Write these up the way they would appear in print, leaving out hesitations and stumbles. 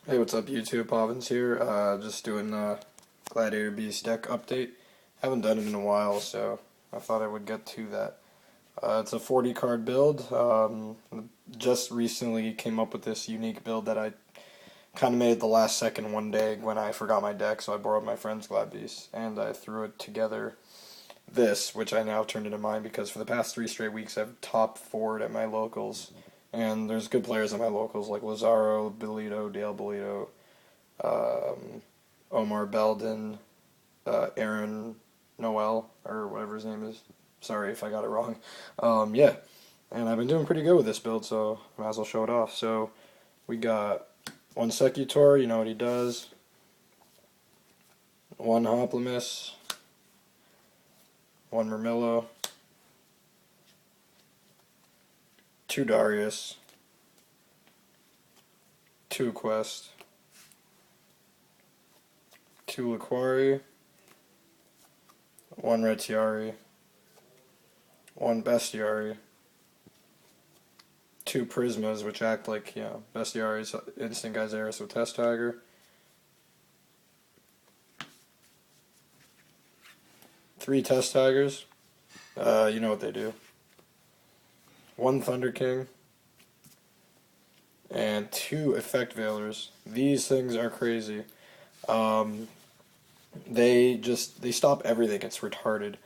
Hey, what's up, YouTube? Poppins here. Just doing the Gladiator Beast deck update. Haven't done it in a while, so I thought I would get to that. It's a 40 card build. Just recently came up with this unique build that I kind of made at the last second one day when I forgot my deck, so I borrowed my friend's Glad Beast and I threw it together. This, which I now turned into mine because for the past 3 straight weeks I've top forward at my locals. And there's good players at my locals like Lazaro, Belito, Dale Belito, um, Omar Belden, Aaron Noel, or whatever his name is. Sorry if I got it wrong. Yeah, and I've been doing pretty good with this build, so I might as well show it off. So we got one Secutor, you know what he does. One Hoplimus, one Murmillo, two Darius, two Quest, two Laquari, one Retiari, one Bestiari, two Prismas, which act like, Bestiari's Instant Geyseris with Test Tiger, three Test Tigers, you know what they do, one Thunder King, and two Effect Veilers. These things are crazy. Um, they stop everything. It's retarded.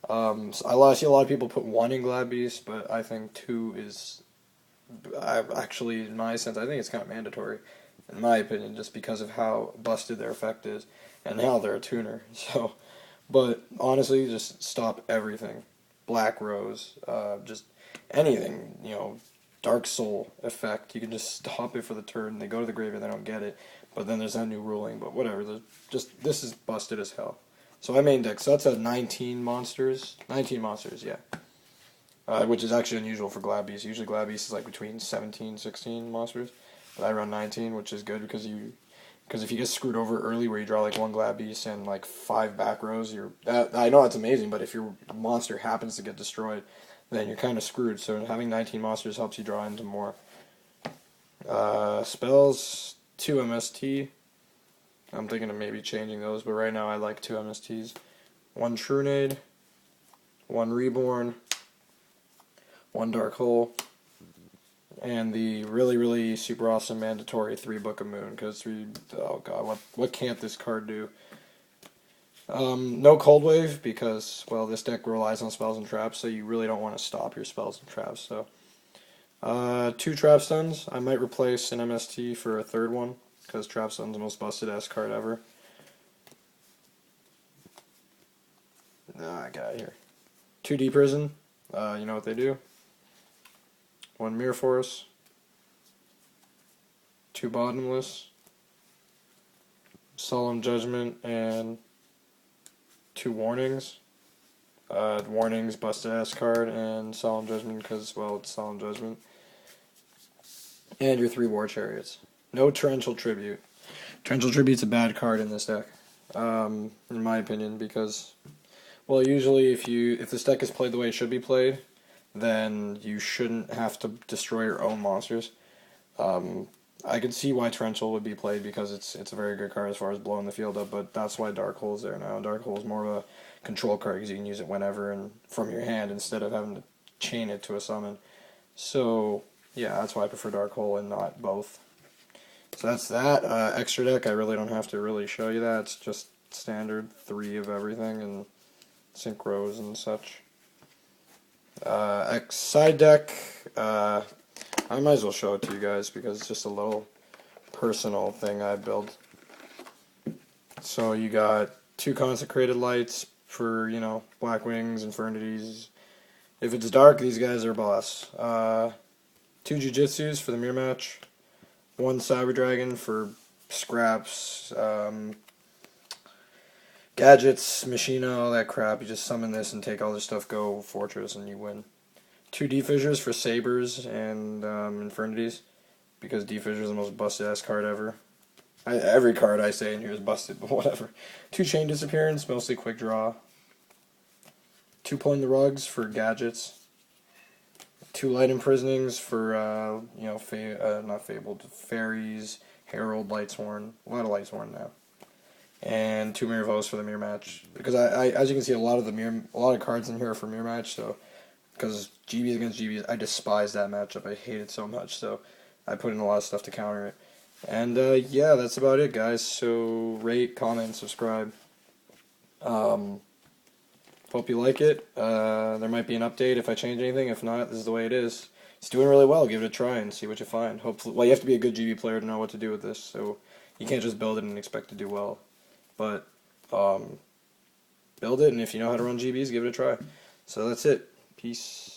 So I see a lot of people put one in Glad Beast, but I think two is, actually, in my sense, I think it's kind of mandatory, in my opinion, just because of how busted their effect is and how they're a tuner. So, but honestly, just stop everything. Black Rose, just anything, Dark Soul effect. You can just stop it for the turn. They go to the graveyard, they don't get it. But then there's that new ruling. But whatever. This is busted as hell. So I main deck. So that's a 19 monsters. 19 monsters, yeah. Which is actually unusual for Glad Beast. Usually Glad Beast is like between 17, 16 monsters. But I run 19, which is good because if you get screwed over early where you draw like one Glad Beast and like 5 back rows, I know that's amazing, but if your monster happens to get destroyed, then you're kind of screwed. So having 19 monsters helps you draw into more. Spells, 2 MST. I'm thinking of maybe changing those, but right now I like 2 MSTs. 1 Trunade, 1 Reborn, 1 Dark Hole, and the really, really super awesome mandatory 3 Book of Moon, because oh god, what can't this card do? No Cold Wave, because, well, this deck relies on spells and traps, so you really don't want to stop your spells and traps, so. 2 Trap Stuns. I might replace an MST for a third one, because Trap Stun's the most busted-ass card ever. I got it here. 2 D Prison. You know what they do. 1 Mirror Force. 2 Bottomless. Solemn Judgment, and 2 Warnings. Warnings, busted ass card, and Solemn Judgment because, well, it's Solemn Judgment. And your 3 War Chariots. No Torrential Tribute. Torrential Tribute's a bad card in this deck, in my opinion, because, well, usually if this deck is played the way it should be played, then you shouldn't have to destroy your own monsters. I could see why Torrential would be played because it's a very good card as far as blowing the field up, but that's why Dark Hole's there now. Dark Hole's more of a control card because you can use it whenever and from your hand instead of having to chain it to a summon. So, yeah, that's why I prefer Dark Hole and not both. So that's that. Extra deck, I really don't have to really show you that. It's just standard 3 of everything and synchros and such. Side deck, I might as well show it to you guys because it's just a little personal thing I built. So you got 2 Consecrated Lights for, Black Wings, Infernities. If it's dark, these guys are boss. 2 Jujitsus for the mirror match. 1 Cyber Dragon for scraps, gadgets, Machina, all that crap. You just summon this and take all this stuff, go Fortress, and you win. 2 D-Fissures for Sabers and Infernities, because D-Fissure is the most busted-ass card ever. Every card I say in here is busted, but whatever. 2 Chain Disappearance, mostly quick draw. 2 Pulling the Rugs for gadgets. 2 light imprisonings for not fabled fairies, herald, lightsworn, a lot of lightsworn now, and 2 mirror vows for the mirror match. Because I as you can see, a lot of cards in here are for mirror match. So because GBs against GBs, I despise that matchup. I hate it so much. So I put in a lot of stuff to counter it. And yeah, that's about it, guys. So rate, comment, subscribe. Hope you like it. There might be an update if I change anything. If not, this is the way it is. It's doing really well. Give it a try and see what you find. Hopefully, well, you have to be a good GB player to know what to do with this. So you can't just build it and expect to do well. But build it, and if you know how to run GBs, give it a try. So that's it. Peace.